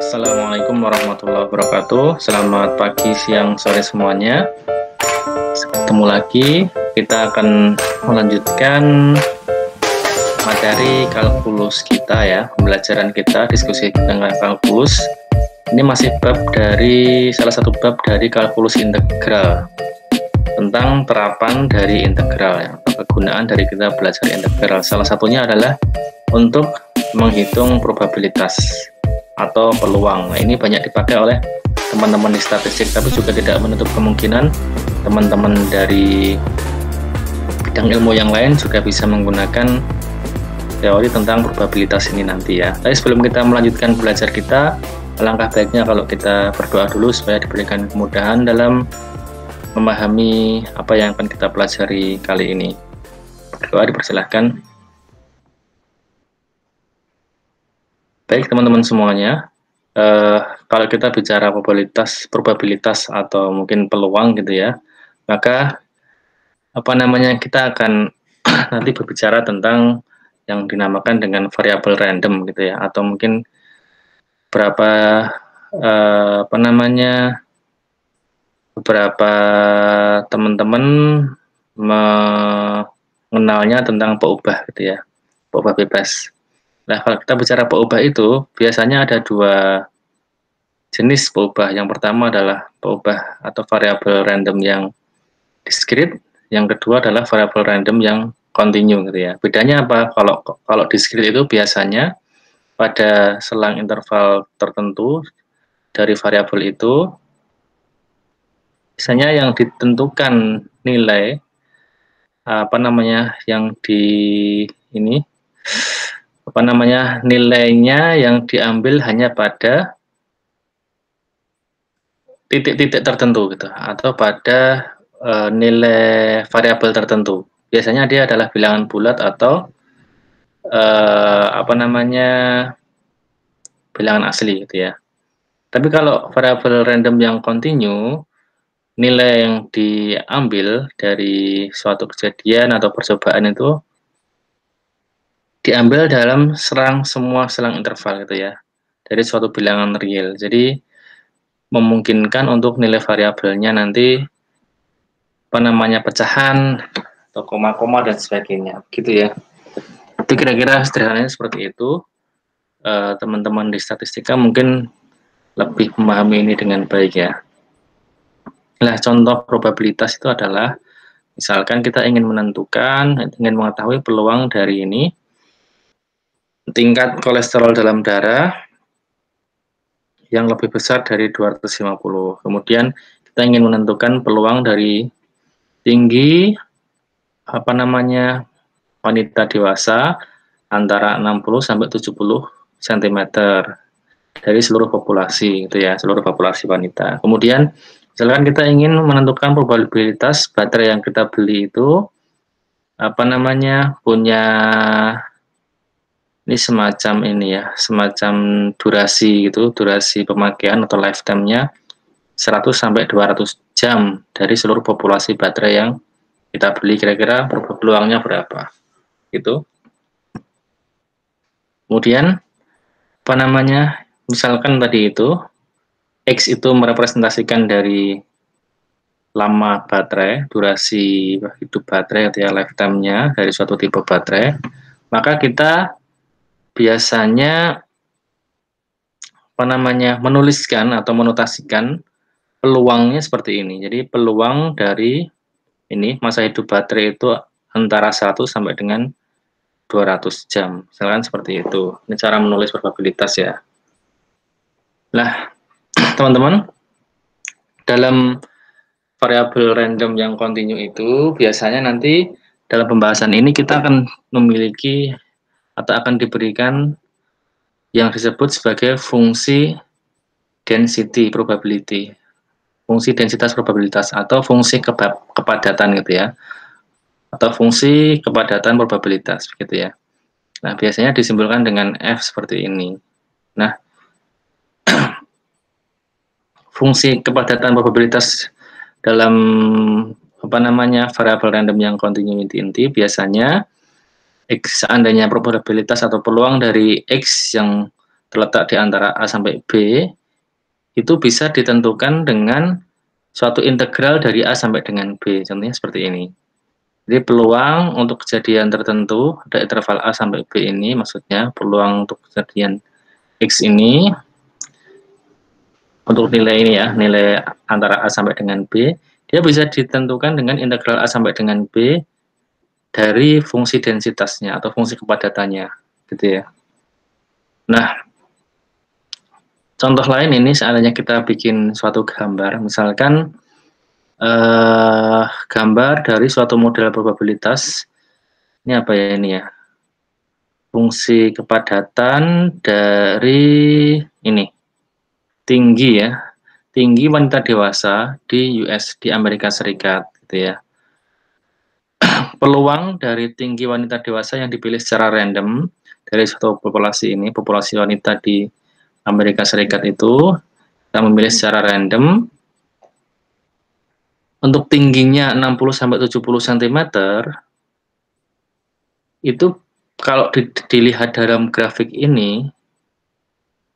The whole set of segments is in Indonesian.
Assalamualaikum warahmatullahi wabarakatuh. Selamat pagi, siang, sore semuanya. Ketemu lagi, kita akan melanjutkan materi kalkulus kita ya, pembelajaran kita, diskusi tentang kalkulus. Ini masih salah satu bab dari kalkulus integral, tentang terapan dari integral ya, atau kegunaan dari kita belajar integral. Salah satunya adalah untuk menghitung probabilitas atau peluang. Nah, ini banyak dipakai oleh teman-teman di statistik, tapi juga tidak menutup kemungkinan teman-teman dari bidang ilmu yang lain juga bisa menggunakan teori tentang probabilitas ini nanti ya. Tapi sebelum kita melanjutkan belajar kita, alangkah baiknya kalau kita berdoa dulu supaya diberikan kemudahan dalam memahami apa yang akan kita pelajari kali ini. Berdoa dipersilahkan. Baik teman-teman semuanya, kalau kita bicara probabilitas atau mungkin peluang gitu ya, maka kita akan nanti berbicara tentang yang dinamakan dengan variabel random gitu ya, atau mungkin beberapa teman-teman mengenalnya tentang peubah gitu ya, peubah bebas. Nah, kalau kita bicara peubah itu, biasanya ada dua jenis peubah. Yang pertama adalah peubah atau variabel random yang diskrit, yang kedua adalah variabel random yang kontinu gitu ya. Bedanya apa? Kalau diskrit itu biasanya pada selang interval tertentu dari variabel itu, biasanya yang ditentukan nilai nilainya yang diambil hanya pada titik-titik tertentu gitu, atau pada nilai variabel tertentu. Biasanya dia adalah bilangan bulat atau bilangan asli gitu ya. Tapi kalau variabel random yang kontinu, nilai yang diambil dari suatu kejadian atau percobaan itu diambil dalam semua selang interval gitu ya, dari suatu bilangan real. Jadi memungkinkan untuk nilai variabelnya nanti pecahan atau koma-koma dan sebagainya gitu ya. Itu kira-kira sederhananya seperti itu. Teman-teman di statistika mungkin lebih memahami ini dengan baik ya. Nah, contoh probabilitas itu adalah misalkan kita ingin mengetahui peluang dari ini tingkat kolesterol dalam darah yang lebih besar dari 250. Kemudian kita ingin menentukan peluang dari tinggi wanita dewasa antara 60 sampai 70 cm dari seluruh populasi gitu ya, seluruh populasi wanita. Kemudian misalkan kita ingin menentukan probabilitas baterai yang kita beli itu punya ini semacam durasi gitu, durasi pemakaian atau lifetime-nya 100 sampai 200 jam dari seluruh populasi baterai yang kita beli, kira-kira peluangnya berapa gitu. Kemudian misalkan tadi itu X itu merepresentasikan dari lama baterai, durasi hidup baterai atau ya lifetime-nya dari suatu tipe baterai, maka kita biasanya menuliskan atau menotasikan peluangnya seperti ini. Jadi peluang dari ini masa hidup baterai itu antara 1 sampai dengan 200 jam. Misalkan seperti itu. Ini cara menulis probabilitas ya. Nah, teman-teman, dalam variabel random yang kontinu itu biasanya nanti dalam pembahasan ini kita akan memiliki atau akan diberikan yang disebut sebagai fungsi density probability, fungsi densitas probabilitas atau fungsi kepadatan gitu ya, atau fungsi kepadatan probabilitas gitu ya. Nah, biasanya disimbolkan dengan F seperti ini. Nah, fungsi kepadatan probabilitas dalam variabel random yang kontinu inti biasanya seandainya probabilitas atau peluang dari X yang terletak di antara A sampai B, itu bisa ditentukan dengan suatu integral dari A sampai dengan B. Contohnya seperti ini. Jadi peluang untuk kejadian tertentu, ada interval A sampai B ini, maksudnya peluang untuk kejadian X ini, untuk nilai ini ya, nilai antara A sampai dengan B, dia bisa ditentukan dengan integral A sampai dengan B dari fungsi densitasnya atau fungsi kepadatannya, gitu ya. Nah, contoh lain ini seandainya kita bikin suatu gambar, misalkan gambar dari suatu model probabilitas, ini apa ya ini ya, fungsi kepadatan dari ini, tinggi ya, tinggi wanita dewasa di US, di Amerika Serikat, gitu ya. Peluang dari tinggi wanita dewasa yang dipilih secara random dari suatu populasi ini, populasi wanita di Amerika Serikat itu, kita memilih secara random, untuk tingginya 60-70 cm, itu kalau dilihat dalam grafik ini,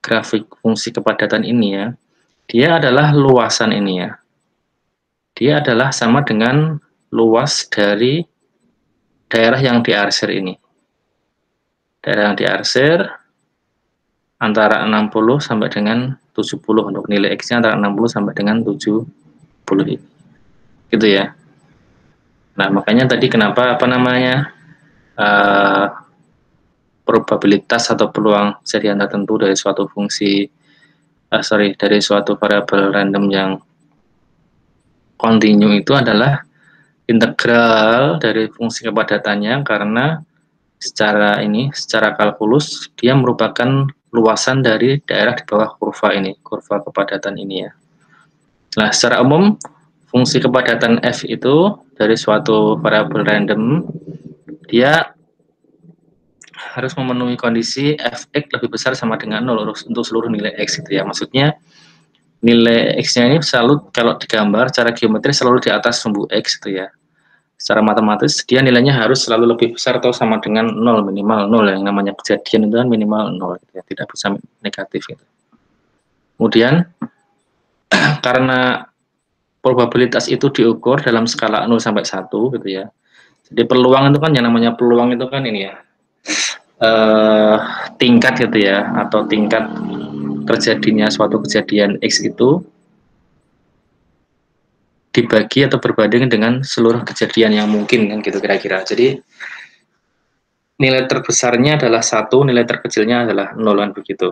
grafik fungsi kepadatan ini ya, dia adalah luasan ini ya. Dia adalah sama dengan luas dari daerah yang diarsir ini. Daerah yang diarsir antara 60 sampai dengan 70 untuk nilai X-nya antara 60 sampai dengan 70 ini. Gitu ya. Nah, makanya tadi kenapa probabilitas atau peluang kejadian tertentu dari suatu fungsi dari suatu variabel random yang kontinu itu adalah integral dari fungsi kepadatannya, karena secara kalkulus dia merupakan luasan dari daerah di bawah kurva ini, kurva kepadatan ini ya. Nah, secara umum fungsi kepadatan f itu dari suatu variabel random, dia harus memenuhi kondisi fx lebih besar sama dengan 0 untuk seluruh nilai x gitu ya. Maksudnya nilai x-nya ini selalu, kalau digambar secara geometris, selalu di atas sumbu x gitu ya. Secara matematis dia nilainya harus selalu lebih besar atau sama dengan 0, minimal 0. Yang namanya kejadian itu kan minimal 0 gitu ya, tidak bisa negatif gitu. Kemudian karena probabilitas itu diukur dalam skala 0 sampai 1 gitu ya. Jadi peluang itu kan, yang namanya peluang itu kan ini ya, tingkat gitu ya, atau tingkat terjadinya suatu kejadian X itu dibagi atau berbanding dengan seluruh kejadian yang mungkin kan gitu kira-kira. Jadi nilai terbesarnya adalah 1, nilai terkecilnya adalah 0 kan begitu.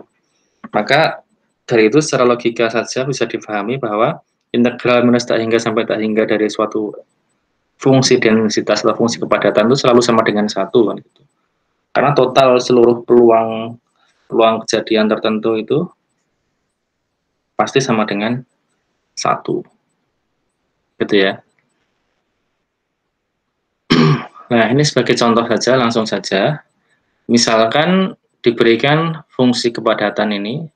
Maka dari itu secara logika saja bisa dipahami bahwa integral minus tak hingga sampai tak hingga dari suatu fungsi densitas atau fungsi kepadatan itu selalu sama dengan 1 kan gitu. Karena total seluruh peluang kejadian tertentu itu pasti sama dengan 1. Gitu ya. Nah, ini sebagai contoh saja, langsung saja. Misalkan diberikan fungsi kepadatan ini,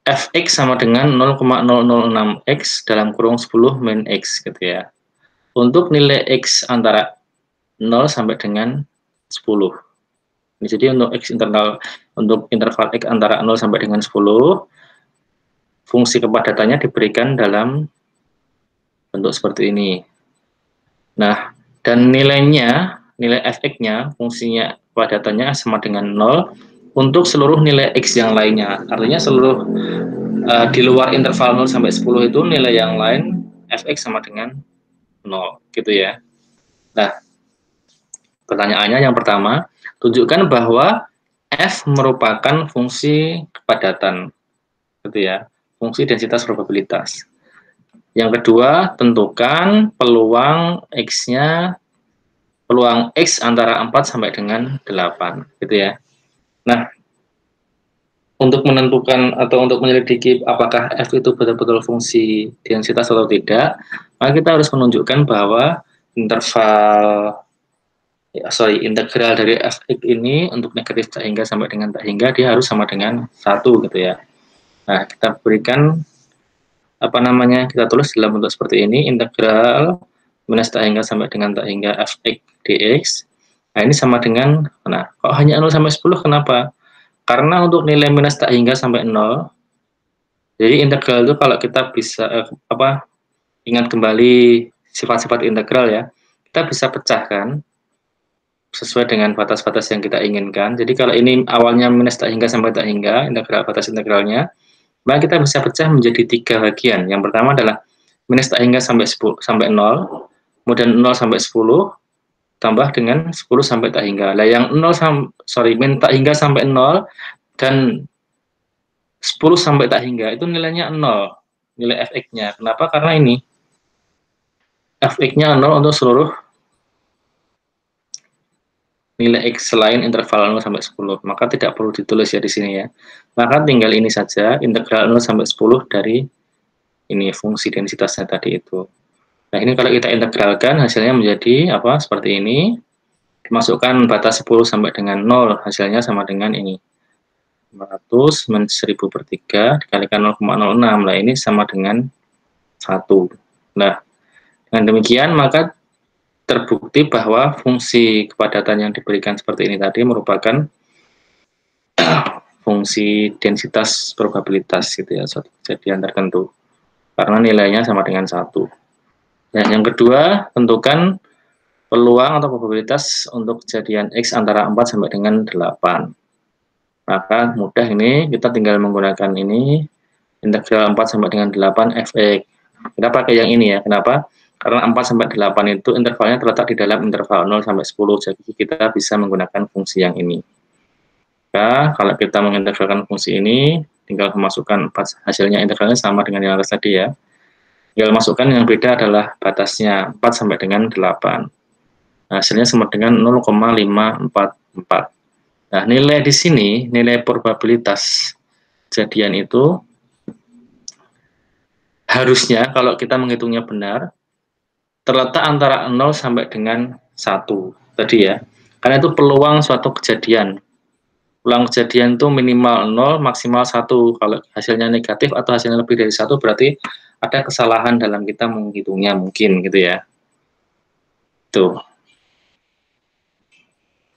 fx sama dengan 0,006x dalam kurung 10 min x gitu ya. Untuk nilai x antara 0 sampai dengan 10. Jadi untuk interval x antara 0 sampai dengan 10, fungsi kepadatannya diberikan dalam bentuk seperti ini. Nah, dan nilai fx-nya, fungsinya kepadatannya sama dengan 0 untuk seluruh nilai x yang lainnya. Artinya seluruh di luar interval 0 sampai 10 itu nilai yang lain fx sama dengan 0 gitu ya. Nah, pertanyaannya yang pertama, tunjukkan bahwa f merupakan fungsi kepadatan gitu ya, fungsi densitas probabilitas. Yang kedua, tentukan peluang x-nya, peluang x antara 4 sampai dengan 8 gitu ya. Nah, untuk menentukan atau untuk menyelidiki apakah f itu betul-betul fungsi densitas atau tidak, maka kita harus menunjukkan bahwa integral dari fx ini untuk negatif tak hingga sampai dengan tak hingga dia harus sama dengan 1 gitu ya. Nah, kita berikan kita tulis dalam bentuk seperti ini, integral minus tak hingga sampai dengan tak hingga fx dx. Nah, ini sama dengan, kok hanya 0 sampai 10, kenapa? Karena untuk nilai minus tak hingga sampai 0, jadi integral itu kalau kita bisa ingat kembali sifat-sifat integral ya, kita bisa pecahkan sesuai dengan batas-batas yang kita inginkan. Jadi kalau ini awalnya minus tak hingga sampai tak hingga, integral batas integralnya, maka kita bisa pecah menjadi 3 bagian. Yang pertama adalah minus tak hingga sampai 10 sampai 0, kemudian 0 sampai 10, tambah dengan 10 sampai tak hingga. Nah, yang min tak hingga sampai 0 dan 10 sampai tak hingga itu nilainya 0, nilai fx-nya. Kenapa? Karena ini fx-nya 0 untuk seluruh nilai x selain interval 0 sampai 10. Maka tidak perlu ditulis ya di sini ya. Maka tinggal ini saja, integral 0 sampai 10 dari ini fungsi densitasnya tadi itu. Nah, ini kalau kita integralkan hasilnya menjadi apa? Seperti ini. Masukkan batas 10 sampai dengan 0, hasilnya sama dengan ini. 500 min 1000 per 3 dikalikan 0,06. Nah, ini sama dengan 1. Nah, dengan demikian maka terbukti bahwa fungsi kepadatan yang diberikan seperti ini tadi merupakan fungsi densitas probabilitas gitu ya, suatu kejadian tertentu. Karena nilainya sama dengan 1. Nah, yang kedua, tentukan peluang atau probabilitas untuk kejadian X antara 4 sampai dengan 8. Maka mudah ini, kita tinggal menggunakan ini, integral 4 sampai dengan 8 fx. Kita pakai yang ini ya, kenapa? Karena 4 sampai 8 itu intervalnya terletak di dalam interval 0 sampai 10, jadi kita bisa menggunakan fungsi yang ini. Maka kalau kita mengintegralkan fungsi ini, tinggal memasukkan hasilnya integralnya sama dengan yang atas tadi ya. Tinggal masukkan, yang beda adalah batasnya 4 sampai dengan 8. Hasilnya sama dengan 0,544. Nah, nilai di sini, nilai probabilitas kejadian itu harusnya kalau kita menghitungnya benar, terletak antara 0 sampai dengan 1 tadi ya. Karena itu peluang suatu kejadian. Peluang kejadian itu minimal 0, maksimal 1. Kalau hasilnya negatif atau hasilnya lebih dari 1 berarti ada kesalahan dalam kita menghitungnya mungkin gitu ya. Tuh.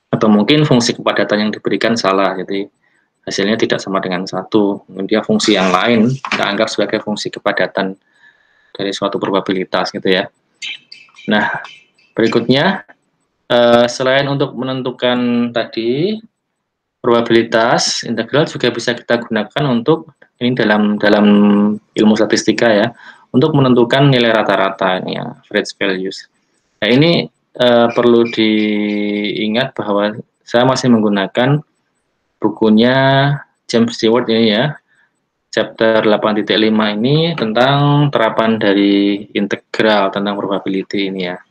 Atau mungkin fungsi kepadatan yang diberikan salah, jadi hasilnya tidak sama dengan 1. Mungkin dia fungsi yang lain, kita anggap sebagai fungsi kepadatan dari suatu probabilitas gitu ya. Nah, berikutnya, selain untuk menentukan tadi probabilitas, integral juga bisa kita gunakan untuk, ini dalam ilmu statistika ya, untuk menentukan nilai rata-rata ini ya, average values. Nah, ini perlu diingat bahwa saya masih menggunakan bukunya James Stewart ini ya, chapter 8.5 ini tentang terapan dari integral tentang probability ini ya.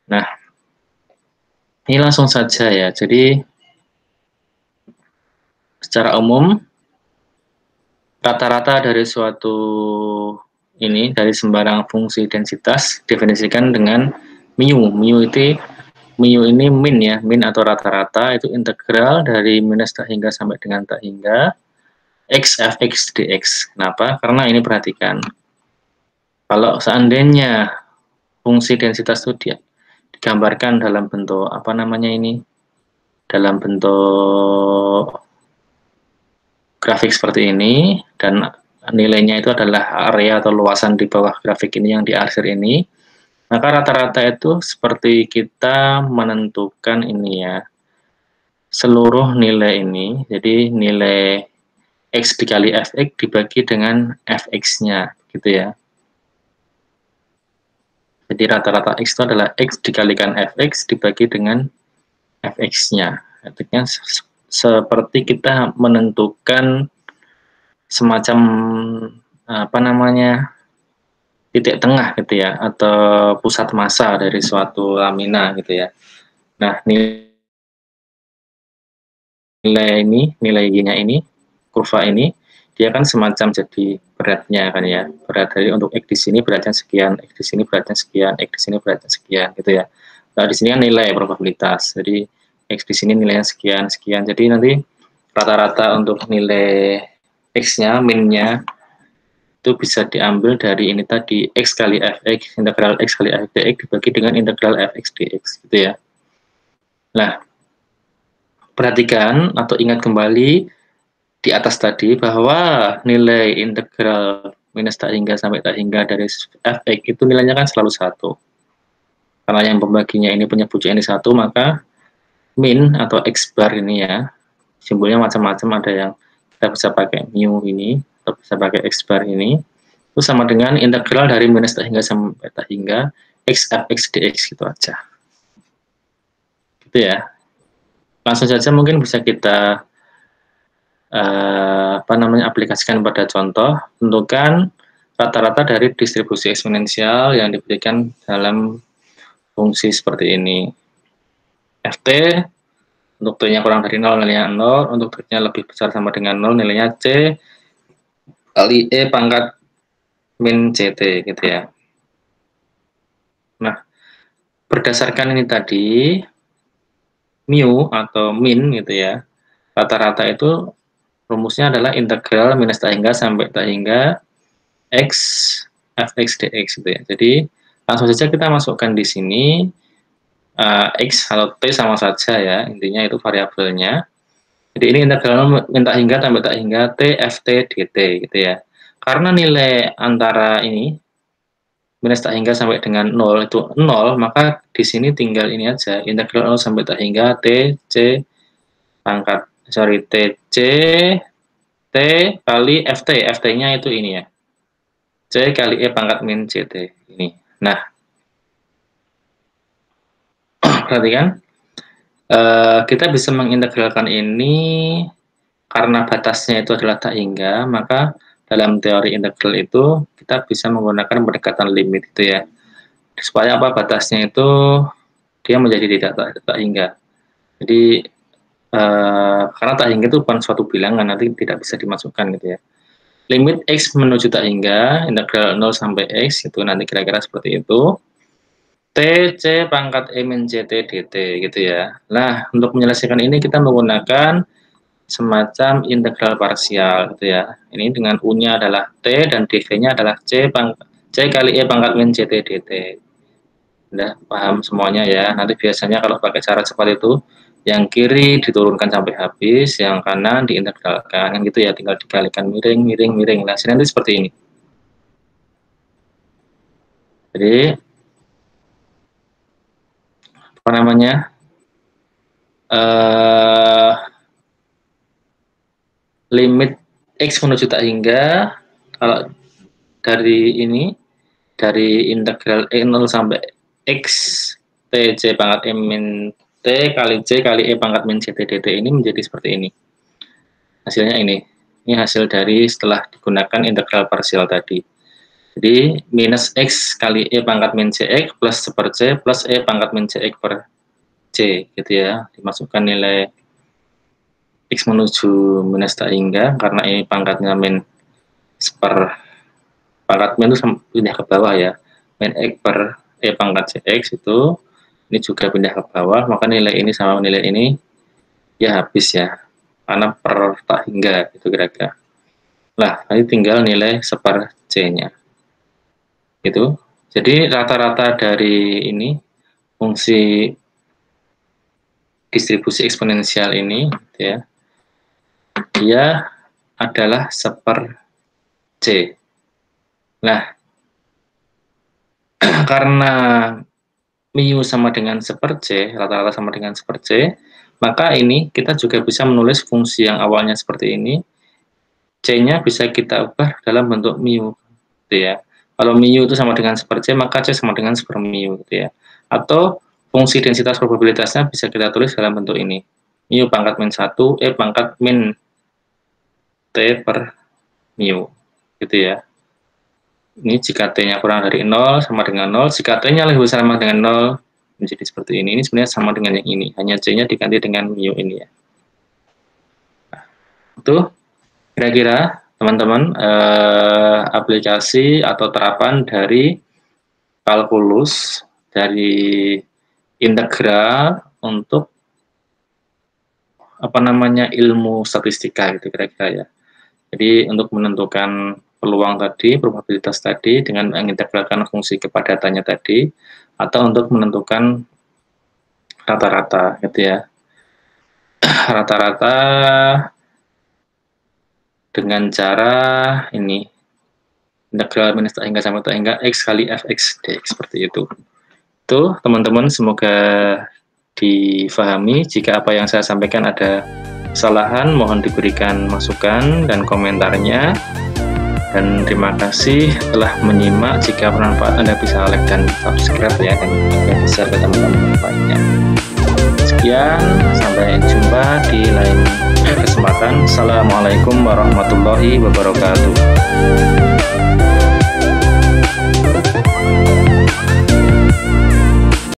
Nah, ini langsung saja ya. Jadi secara umum rata-rata dari suatu ini dari sembarang fungsi densitas definisikan dengan mu. Mu ini min ya, min atau rata-rata itu integral dari minus tak hingga sampai dengan tak hingga x fx dx. Kenapa? Karena ini perhatikan. Kalau seandainya fungsi densitas itu digambarkan dalam bentuk apa namanya ini? Dalam bentuk grafik seperti ini dan nilainya itu adalah area atau luasan di bawah grafik ini yang diarsir ini, maka rata-rata itu seperti kita menentukan ini ya, seluruh nilai ini, jadi nilai x dikali fx dibagi dengan fx-nya gitu ya. Jadi rata-rata x itu adalah x dikalikan fx dibagi dengan fx-nya. Artinya seperti kita menentukan semacam apa namanya, titik tengah gitu ya, atau pusat massa dari suatu lamina gitu ya. Nah, nilai Y-nya ini, kurva ini, dia kan semacam jadi beratnya kan ya. Berat dari untuk X di sini beratnya sekian, X di sini beratnya sekian, X di sini beratnya sekian gitu ya. Nah, di sini kan nilai probabilitas. Jadi X di sini nilainya sekian, sekian. Jadi nanti rata-rata untuk nilai X-nya, min-nya itu bisa diambil dari ini tadi, X kali fx, integral X kali fx dx dibagi dengan integral fx dx gitu ya. Nah, perhatikan atau ingat kembali di atas tadi bahwa nilai integral minus tak hingga sampai tak hingga dari fx itu nilainya kan selalu 1. Karena yang pembaginya ini punya bujuk ini 1, maka min atau x bar ini ya, simbolnya macam-macam, ada yang kita bisa pakai mu ini, atau bisa pakai x bar ini, itu sama dengan integral dari minus tak hingga sampai tak hingga x fx dx, gitu aja. Gitu ya. Langsung saja mungkin bisa kita aplikasikan pada contoh. Tentukan rata-rata dari distribusi eksponensial yang diberikan dalam fungsi seperti ini. Ft untuk t-nya kurang dari 0 nilainya 0, untuk t-nya lebih besar sama dengan 0 nilainya c kali e pangkat min ct, gitu ya. Nah, berdasarkan ini tadi, mu atau min gitu ya, rata-rata itu rumusnya adalah integral minus tak hingga sampai tak hingga x fx dx, gitu ya. Jadi langsung saja kita masukkan di sini x atau t sama saja ya, intinya itu variabelnya. Jadi ini integral min tak hingga sampai tak hingga t ft dt, gitu ya. Karena nilai antara ini minus tak hingga sampai dengan 0 itu 0, maka di sini tinggal ini aja, integral 0 sampai tak hingga t c pangkat t c t kali ft-nya itu ini ya, c kali e pangkat min ct ini. Nah, perhatikan, kita bisa mengintegralkan ini karena batasnya itu adalah tak hingga, maka dalam teori integral itu kita bisa menggunakan pendekatan limit itu ya, supaya apa, batasnya itu dia menjadi tidak tak hingga. Jadi karena tak hingga itu bukan suatu bilangan, nanti tidak bisa dimasukkan gitu ya. Limit x menuju tak hingga, integral 0 sampai x, itu nanti kira-kira seperti itu. T, C pangkat E min CT dt, gitu ya. Nah, untuk menyelesaikan ini kita menggunakan semacam integral parsial, gitu ya. Ini dengan U-nya adalah T dan dv-nya adalah C kali E pangkat min CT dt. Udah paham semuanya ya. Nanti biasanya kalau pakai cara cepat itu, yang kiri diturunkan sampai habis, yang kanan diintegralkan, kan gitu ya, tinggal dikalikan miring, miring, miring. Nah, nanti seperti ini. Jadi, apa namanya, limit x menuju tak hingga, kalau dari ini, dari integral E0 sampai x t c pangkat E min t kali c kali E pangkat min ct dt ini menjadi seperti ini. Hasilnya ini hasil dari setelah digunakan integral parsial tadi. Jadi minus x kali E pangkat min cx plus 1 per c plus E pangkat min cx per c, gitu ya. Dimasukkan nilai x menuju minus tak hingga, karena ini pangkatnya min 1 per pangkat min itu pindah ke bawah ya, min x per E pangkat cx itu ini juga pindah ke bawah, maka nilai ini sama nilai ini ya habis ya, karena per tak hingga itu kira-kira. Nah, nanti tinggal nilai 1 per c-nya. Gitu. Jadi rata-rata dari ini fungsi distribusi eksponensial ini ya, dia adalah 1 per c. Nah, karena mu sama dengan 1 per c, rata-rata sama dengan 1 per c, maka ini kita juga bisa menulis fungsi yang awalnya seperti ini, c-nya bisa kita ubah dalam bentuk mu, gitu ya. Kalau mu itu sama dengan 1 per c, maka c sama dengan 1 per mu, gitu ya. Atau fungsi densitas probabilitasnya bisa kita tulis dalam bentuk ini, mu pangkat min 1, E pangkat min T per mu, gitu ya. Ini jika T-nya kurang dari 0 sama dengan 0, jika T-nya lebih besar sama dengan 0, menjadi seperti ini. Ini sebenarnya sama dengan yang ini, hanya C-nya diganti dengan mu ini ya. Nah, itu kira-kira teman-teman aplikasi atau terapan dari kalkulus, dari integral untuk ilmu statistika, gitu kira-kira ya. Jadi untuk menentukan peluang tadi, probabilitas tadi dengan mengintegralkan fungsi kepadatannya tadi, atau untuk menentukan rata-rata, gitu ya. rata-rata dengan cara ini integral minus tak hingga sampai tak hingga x kali fx dx, seperti itu. Tuh teman-teman, semoga difahami. Jika apa yang saya sampaikan ada kesalahan, mohon diberikan masukan dan komentarnya. Dan terima kasih telah menyimak. Jika bermanfaat, Anda bisa like dan subscribe ya, dan share ke teman-teman lainnya. Sekian, sampai jumpa di lain kesempatan. Assalamualaikum warahmatullahi wabarakatuh.